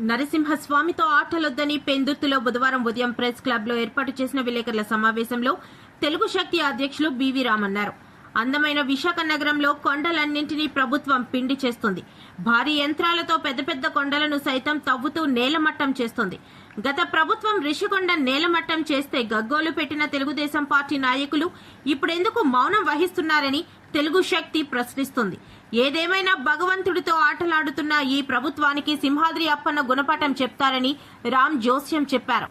నరసింహస్వామితో ఆటలొద్దని పెందుర్తిలో బుధవారం ఉదయం press club లో ఏర్పాటు చేసిన విలేకరుల సమావేశంలో తెలుగు శక్తి అధ్యక్షులు బివి రామ్ అన్నారు. అందమైన విశాఖ నగరంలో కొండలన్నింటినీ ప్రభుత్వం పిండి చేస్తుంది. భారీ యంత్రాలతో పెద్ద పెద్ద కొండలను సైతం తవ్వుతూ నేలమట్టం చేస్తుంది. గత ప్రభుత్వం రిషికొండ నేలమట్టం చేస్తే గగ్గోలు పెట్టిన తెలుగుదేశం పార్టీ నాయకులు ఇప్పుడెందుకు మౌనం వహిస్తున్నారని తెలుగు శక్తి ప్రశ్నిస్తుంది. ఏదేమైనా భగవంతుడితో ఆటలాడుతున్న ఈ ప్రభుత్వానికి సింహాద్రి అప్పన్న గుణపాఠం చెప్తారని రామ్ జోస్యం చెప్పారు.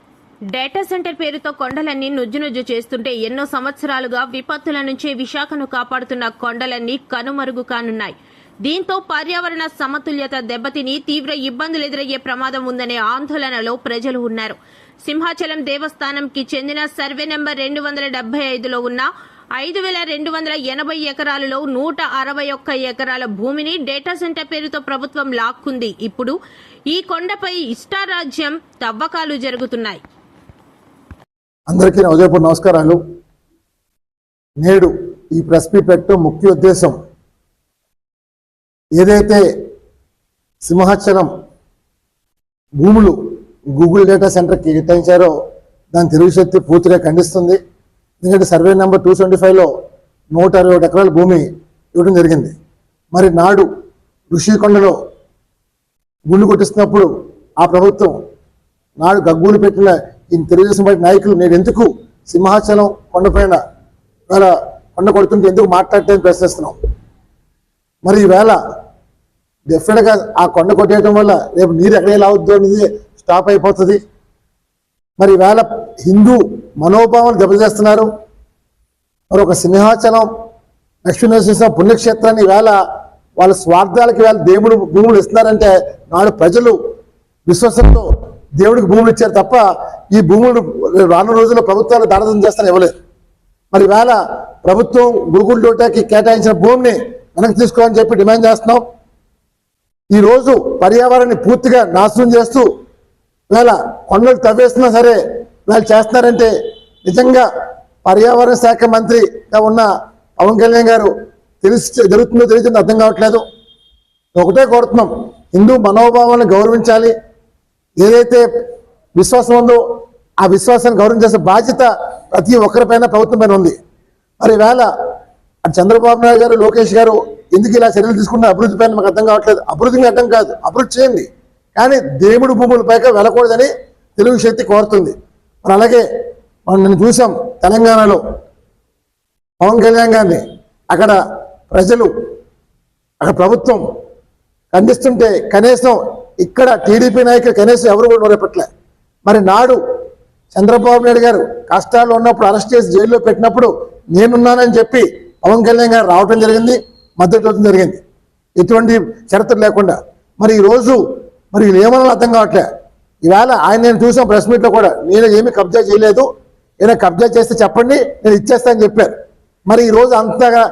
డేటా సెంటర్ పేరుతో కొండలన్నీ నుజ్జునుజ్జు చేస్తుంటే ఎన్నో సంవత్సరాలుగా విపత్తుల నుంచే విశాఖను కాపాడుతున్న కొండలన్నీ కనుమరుగు కానున్నాయి. దీంతో పర్యావరణ సమతుల్యత దెబ్బతిని తీవ్ర ఇబ్బందులు ఎదురయ్యే ప్రమాదం ఉందనే ఆందోళనలో ప్రజలు ఉన్నారు. సింహాచలం దేవస్థానంకి చెందిన సర్వే నెంబర్ 275లో ఉన్న 5280 ఎకరాలలో 161 ఎకరాల భూమిని డేటా సెంటర్ పేరుతో ప్రభుత్వం లాక్కుంది. ఇప్పుడు ఈ కొండపై ఇష్టారాజ్యం తవ్వకాలు జరుగుతున్నాయి. అందరికీ ఉదయపూర్ నమస్కారాలు. నేడు ఈ ప్రెస్ మీట్ పెట్టడం ముఖ్య ఉద్దేశం, ఏదైతే సింహాచలం భూములు గూగుల్ డేటా సెంటర్కి కేటాయించారో దాని తెలుగు శక్తి పూర్తిగా ఖండిస్తుంది. ఎందుకంటే సర్వే నెంబర్ 275లో 161 ఎకరాల భూమి ఇవ్వడం జరిగింది. మరి నాడు ఋషికొండలో గుండు కొట్టిస్తున్నప్పుడు ఆ ప్రభుత్వం నాడు గగ్గూలు పెట్టిన ఈ తెలుగుదేశం పార్టీ నాయకులు నేను ఎందుకు సింహాచలం కొండపైన వేళ కొండ కొడుతుంటే ఎందుకు మాట్లాడటానికి ప్రశ్నిస్తున్నాం. మరి ఈవేళ డెఫినెట్గా ఆ కొండ కొట్టేయడం వల్ల రేపు నీరు ఎక్కడ ఎలా అవుద్దో అనేది స్టాప్ అయిపోతుంది. మరి ఈవేళ హిందూ మనోభావాలు దెబ్బతీస్తున్నారు. మరి ఒక సింహాచలం లక్ష్మీనరసింహ పుణ్యక్షేత్రాన్ని ఈవేళ వాళ్ళ స్వార్థాలకి వేళ దేవుడు భూములు ఇస్తున్నారంటే నాడు ప్రజలు విశ్వాసంతో దేవుడికి భూములు ఇచ్చారు తప్ప ఈ భూములు రానున్న రోజుల్లో ప్రభుత్వాలు దాడదం చేస్తారని ఇవ్వలేదు. మరి వేళ ప్రభుత్వం గూగుల్ డేటాకి కేటాయించిన భూమిని వెనక్కి తీసుకోవాలని చెప్పి డిమాండ్ చేస్తున్నాం. ఈరోజు పర్యావరణాన్ని పూర్తిగా నాశనం చేస్తూ వేళ కొండలు తవ్వేస్తున్నా సరే వాళ్ళు చేస్తున్నారంటే నిజంగా పర్యావరణ శాఖ మంత్రిగా ఉన్న పవన్ కళ్యాణ్ గారు జరుగుతుందో తెలియదు అర్థం కావట్లేదు. ఒకటే కోరుతున్నాం, హిందూ మనోభావాలను గౌరవించాలి. ఏదైతే విశ్వాసం ఉందో ఆ విశ్వాసాన్ని గౌరవించాల్సిన బాధ్యత ప్రతి ఒక్కరిపైన ప్రభుత్వం పైన ఉంది. మరి వేళ చంద్రబాబు నాయుడు గారు లోకేష్ గారు ఎందుకు ఇలా చర్యలు తీసుకున్న అభివృద్ధి పైన మాకు అర్థం కావట్లేదు. అభివృద్ధిని అర్థం కాదు, అభివృద్ధి చేయండి, కానీ దేవుడు భూములపైగా వెళ్ళకూడదని తెలుగు శక్తి కోరుతుంది. మరి అలాగే మనం నేను చూసాం తెలంగాణలో పవన్ కళ్యాణ్ గారిని అక్కడ ప్రజలు అక్కడ ప్రభుత్వం ఖండిస్తుంటే కనీసం ఇక్కడ టీడీపీ నాయకులు కనీసం ఎవరు కూడా నోరెప్పట్లే. మరి నాడు చంద్రబాబు నాయుడు గారు కష్టాల్లో ఉన్నప్పుడు అరెస్ట్ చేసి జైల్లో పెట్టినప్పుడు నేనున్నానని చెప్పి పవన్ కళ్యాణ్ గారు రావటం జరిగింది, మద్దతు ఇవ్వడం జరిగింది, ఎటువంటి షరతులు లేకుండా. మరి ఈరోజు మరి ఏమన్నా అర్థం కావట్లే. ఈవేళ ఆయన నేను చూసాం ప్రెస్ మీట్లో కూడా, నేను ఏమీ కబ్జా చేయలేదు, ఏదైనా కబ్జా చేస్తే చెప్పండి నేను ఇచ్చేస్తానని చెప్పారు. మరి ఈరోజు అంతగా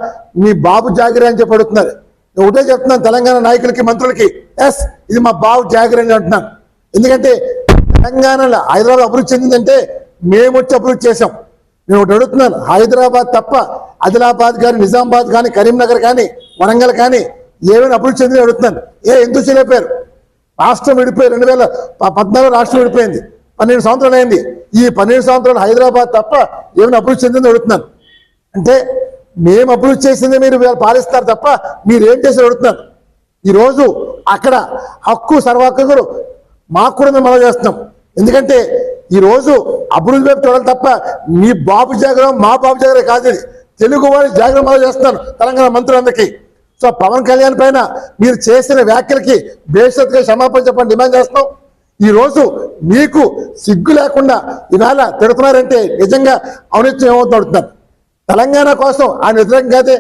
మీ బాబు జాగిరి అని చెప్పి అడుగుతున్నారు. ఒకటే చెప్తున్నాను తెలంగాణ నాయకులకి మంత్రులకి, ఎస్ ఇది మా బాబు జాగిరి అని అంటున్నాను. ఎందుకంటే తెలంగాణలో హైదరాబాద్ అభివృద్ధి చెందిందంటే మేము వచ్చి అభివృద్ధి చేసాం. నేను ఒకటి అడుగుతున్నాను, హైదరాబాద్ తప్ప ఆదిలాబాద్ కానీ నిజామాబాద్ కానీ కరీంనగర్ కానీ వరంగల్ కానీ ఏమైనా అభివృద్ధి చెందిన అడుగుతున్నాను. ఎందుకు చేయలేపారు? రాష్ట్రం విడిపోయి 2014 రాష్ట్రం విడిపోయింది, 12 సంవత్సరాలు అయింది. ఈ 12 సంవత్సరాలు హైదరాబాద్ తప్ప ఏమైనా అభివృద్ధి చెందింది అడుగుతున్నాను. అంటే మేము అభివృద్ధి చేసింది మీరు పాలిస్తారు తప్ప మీరేం చేసి అడుగుతున్నారు. ఈరోజు అక్కడ హక్కు సర్వహక్కులు మాకు కూడా మేము అమలు చేస్తున్నాం. ఎందుకంటే ఈరోజు అభివృద్ధి వైపు చూడాలి తప్ప మీ బాబు జాగ్రత్త మా బాబు జాగ్రత్త కాదు, ఇది తెలుగు వారి జాగ్రత్త అమలు చేస్తున్నాను తెలంగాణ మంత్రులందరికీ. సో పవన్ కళ్యాణ్ పైన మీరు చేసిన వ్యాఖ్యలకి బేషరతుగా క్షమాపణ చెప్పని డిమాండ్ చేస్తున్నాం. ఈరోజు మీకు సిగ్గు లేకుండా ఇవాళ తిడుతున్నారంటే నిజంగా ఔన్నత్యం ఏమవుతుంది అడుగుతున్నారు. తెలంగాణ కోసం ఆయన వ్యతిరేకం కాదే.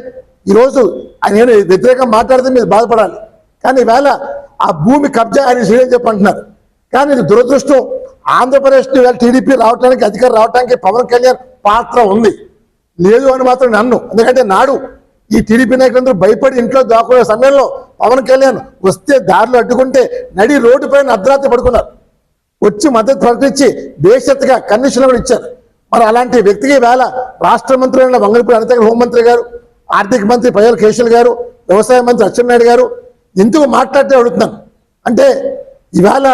ఈరోజు ఆయన వ్యతిరేకంగా మాట్లాడితే మీరు బాధపడాలి, కానీ ఈవేళ ఆ భూమి కబ్జా ఆయన చేయని చెప్పి అంటున్నారు. కానీ ఇది దురదృష్టం. ఆంధ్రప్రదేశ్లో ఇవాళ టీడీపీ రావడానికి అధికారం రావడానికి పవన్ కళ్యాణ్ పాత్ర ఉంది, లేదు అని మాత్రం నన్ను. ఎందుకంటే నాడు ఈ టీడీపీ నాయకులందరూ భయపడి ఇంట్లో దాక్కునే సమయంలో పవన్ కళ్యాణ్ వస్తే దారిలో అడ్డుకుంటే నడి రోడ్డు పైన అర్ధరాత్రి పడుకున్నారు. వచ్చి మద్దతు ప్రకటించి బేషరతుగా కమిషన్ కూడా ఇచ్చారు. మరి అలాంటి వ్యక్తికి వేళ రాష్ట్ర మంత్రి అయిన వంగలపూడి అనిత హోంమంత్రి గారు, ఆర్థిక మంత్రి పయ్యాల కేశవ్ గారు, వ్యవసాయ మంత్రి అచ్చెన్నాయుడు గారు ఎందుకు మాట్లాడితే అడుగుతున్నాను. అంటే ఇవాళ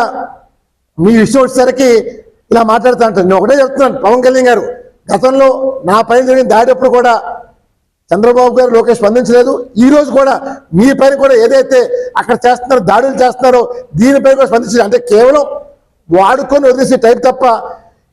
మీ విషయం వచ్చేసరికి ఇలా మాట్లాడుతూ ఉంటాను. నేను ఒకటే చెప్తున్నాను, పవన్ కళ్యాణ్ గారు గతంలో నా పైన జరిగిన దాడి అప్పుడు కూడా చంద్రబాబు గారు లోకేష్ స్పందించలేదు. ఈ రోజు కూడా మీ పైన కూడా ఏదైతే అక్కడ చేస్తున్నారో, దాడులు చేస్తున్నారో దీనిపై కూడా స్పందించలేదు. అంటే కేవలం వాడుకొని వదిలేసే టైప్ తప్ప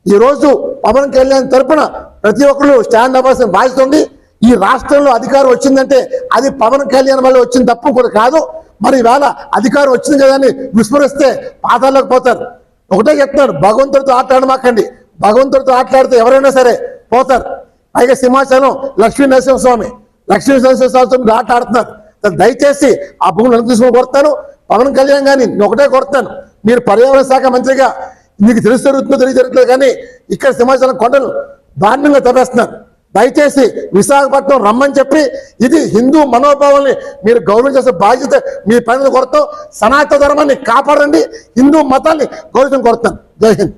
ఈ రోజు పవన్ కళ్యాణ్ తరపున ప్రతి ఒక్కరు స్టాండ్ అవ్వాల్సిన బాధ్యత ఉంది. ఈ రాష్ట్రంలో అధికారం వచ్చిందంటే అది పవన్ కళ్యాణ్ వల్ల వచ్చింది తప్ప కూడా కాదు. మరి ఇవాళ అధికారం వచ్చింది కదా అని విస్మరిస్తే పాతాల్లోకి పోతారు. ఒకటే చెప్తున్నాను, భగవంతుడితో ఆటలాడమాకండి. భగవంతుడితో ఆటలాడితే ఎవరైనా సరే పోతారు. పైగా సింహాచలం లక్ష్మీ నరసింహస్వామి ఆట ఆడుతున్నారు. దయచేసి ఆ భూములు తీసుకుని కొడతాను. పవన్ కళ్యాణ్ గారిని నేను ఒకటే కొడతాను, మీరు పర్యావరణ శాఖ మంత్రిగా మీకు తెలుసు జరుగుతుందో తెలియజరగట్లేదు, కానీ ఇక్కడ సింహాచలం కొండలు దారుణంగా తవ్వేస్తున్నారు. దయచేసి విశాఖపట్నం రమ్మని చెప్పి ఇది హిందూ మనోభావాల్ని మీరు గౌరవించాల్సిన బాధ్యత మీ పైన కొడతాం. సనాతన ధర్మాన్ని కాపాడండి, హిందూ మతాన్ని గౌరవం కొడతాను. జై హింద్.